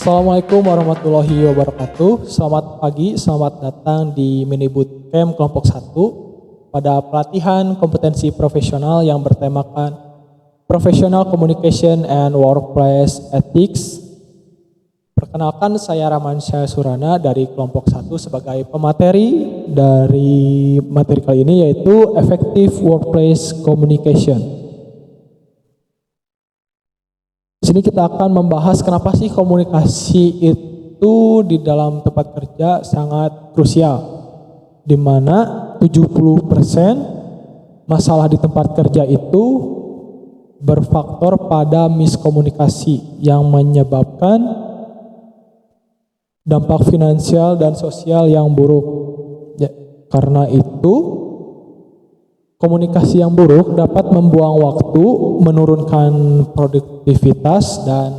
Assalamualaikum warahmatullahi wabarakatuh. Selamat pagi, selamat datang di mini bootcamp kelompok 1 pada pelatihan kompetensi profesional yang bertemakan Professional Communication and Workplace Ethics. Perkenalkan, saya Ramansyah Surana dari kelompok 1 sebagai pemateri dari materi kali ini, yaitu Effective Workplace Communication. Di sini kita akan membahas kenapa sih komunikasi itu di dalam tempat kerja sangat krusial, di mana 70% masalah di tempat kerja itu berfaktor pada miskomunikasi yang menyebabkan dampak finansial dan sosial yang buruk. Ya, karena itu komunikasi yang buruk dapat membuang waktu, menurunkan produktivitas, dan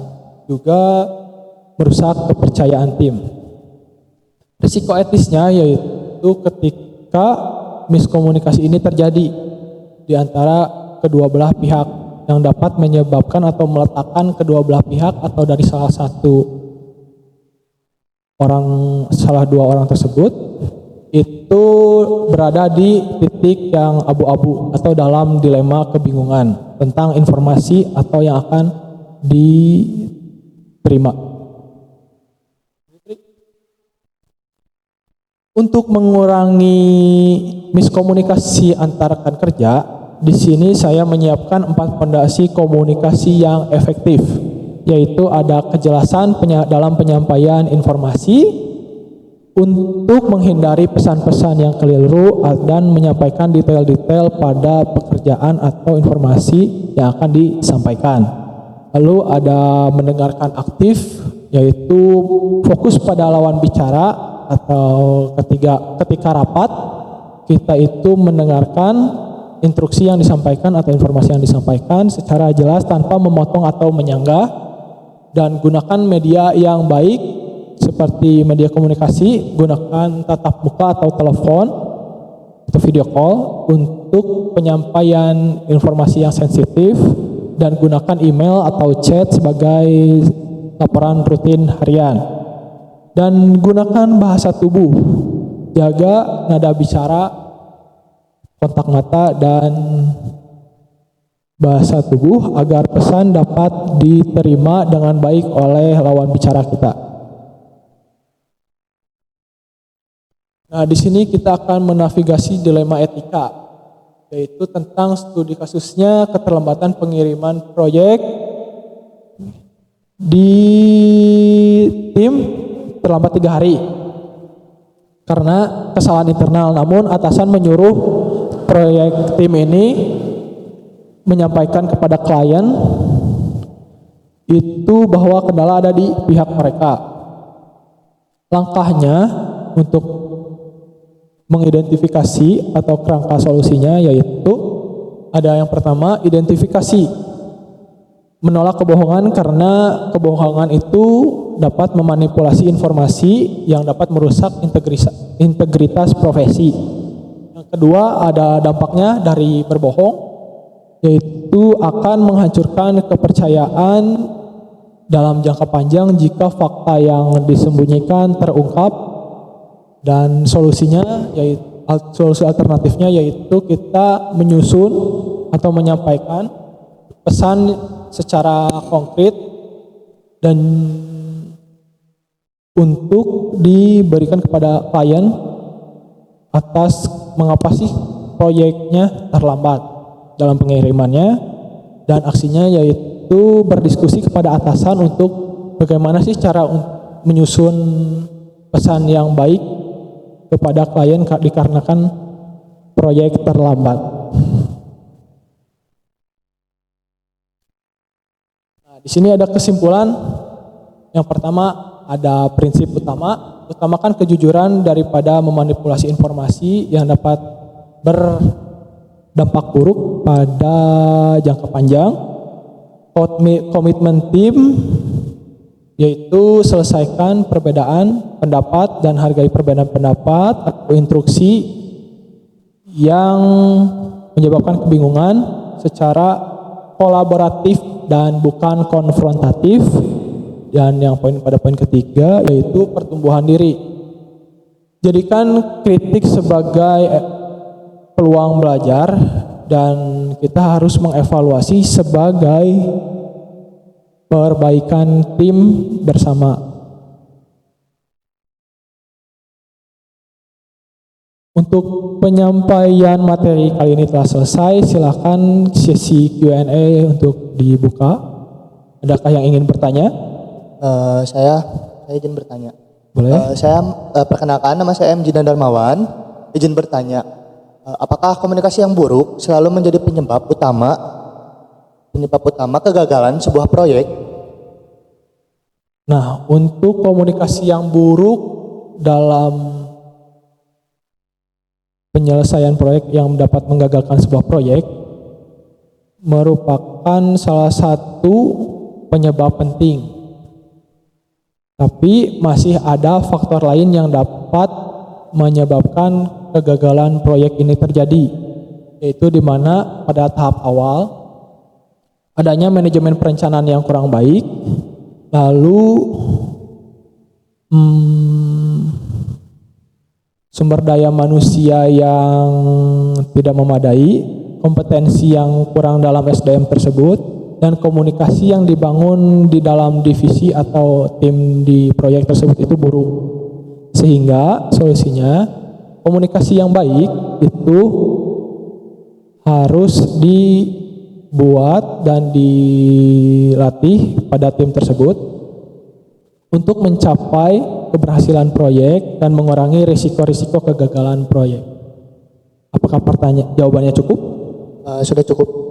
juga merusak kepercayaan tim. Risiko etisnya yaitu ketika miskomunikasi ini terjadi di antara kedua belah pihak yang dapat menyebabkan atau meletakkan kedua belah pihak atau dari salah dua orang tersebut itu berada di titik yang abu-abu atau dalam dilema kebingungan tentang informasi atau yang akan diterima. Untuk mengurangi miskomunikasi antar rekan kerja, di sini saya menyiapkan 4 fondasi komunikasi yang efektif, yaitu ada kejelasan dalam penyampaian informasi, untuk menghindari pesan-pesan yang keliru dan menyampaikan detail-detail pada pekerjaan atau informasi yang akan disampaikan. Lalu ada mendengarkan aktif, yaitu fokus pada lawan bicara, atau ketika rapat kita itu mendengarkan instruksi yang disampaikan atau informasi yang disampaikan secara jelas tanpa memotong atau menyanggah, dan gunakan media yang baik seperti media komunikasi, gunakan tatap muka atau telepon atau video call untuk penyampaian informasi yang sensitif, dan gunakan email atau chat sebagai laporan rutin harian. Dan gunakan bahasa tubuh, jaga nada bicara, kontak mata, dan bahasa tubuh agar pesan dapat diterima dengan baik oleh lawan bicara kita. Nah, di sini kita akan menavigasi dilema etika, yaitu tentang studi kasusnya keterlambatan pengiriman proyek di tim terlambat 3 hari karena kesalahan internal. Namun atasan menyuruh proyek tim ini menyampaikan kepada klien itu bahwa kendala ada di pihak mereka. Langkahnya untuk mengidentifikasi atau kerangka solusinya yaitu ada yang pertama, identifikasi. Menolak kebohongan karena kebohongan itu dapat memanipulasi informasi yang dapat merusak integritas profesi. Yang kedua, ada dampaknya dari berbohong, yaitu akan menghancurkan kepercayaan dalam jangka panjang jika fakta yang disembunyikan terungkap. Dan solusinya yaitu solusi alternatifnya yaitu kita menyusun atau menyampaikan pesan secara konkret dan untuk diberikan kepada klien atas mengapa sih proyeknya terlambat dalam pengirimannya, dan aksinya yaitu berdiskusi kepada atasan untuk bagaimana sih cara menyusun pesan yang baik kepada klien dikarenakan proyek terlambat. Nah, di sini ada kesimpulan. Yang pertama, ada prinsip utamakan kejujuran daripada memanipulasi informasi yang dapat berdampak buruk pada jangka panjang. Komitmen tim yaitu selesaikan perbedaan pendapat dan hargai perbedaan pendapat atau instruksi yang menyebabkan kebingungan secara kolaboratif dan bukan konfrontatif. Dan yang poin ketiga yaitu pertumbuhan diri. Jadikan kritik sebagai peluang belajar dan kita harus mengevaluasi sebagai perbaikan tim bersama. Untuk penyampaian materi kali ini telah selesai. Silakan sesi Q&A untuk dibuka. Adakah yang ingin bertanya? Saya izin bertanya. Boleh. Saya perkenalkan, nama saya M. Jidan Darmawan. Izin bertanya, apakah komunikasi yang buruk selalu menjadi penyebab utama kegagalan sebuah proyek? Nah, untuk komunikasi yang buruk dalam penyelesaian proyek yang dapat menggagalkan sebuah proyek merupakan salah satu penyebab penting. Tapi masih ada faktor lain yang dapat menyebabkan kegagalan proyek ini terjadi, yaitu di mana pada tahap awal adanya manajemen perencanaan yang kurang baik, lalu sumber daya manusia yang tidak memadai, kompetensi yang kurang dalam SDM tersebut, dan komunikasi yang dibangun di dalam divisi atau tim di proyek tersebut itu buruk. Sehingga solusinya komunikasi yang baik itu harus dibuat dan dilatih pada tim tersebut untuk mencapai keberhasilan proyek dan mengurangi risiko-risiko kegagalan proyek. Apakah jawabannya cukup? Sudah cukup.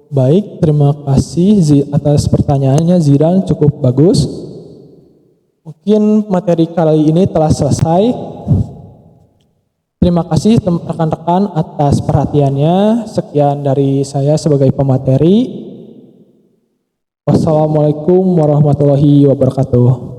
Baik, terima kasih atas pertanyaannya Zidan, cukup bagus. Mungkin materi kali ini telah selesai. Terima kasih rekan-rekan atas perhatiannya. Sekian dari saya sebagai pemateri. Wassalamualaikum warahmatullahi wabarakatuh.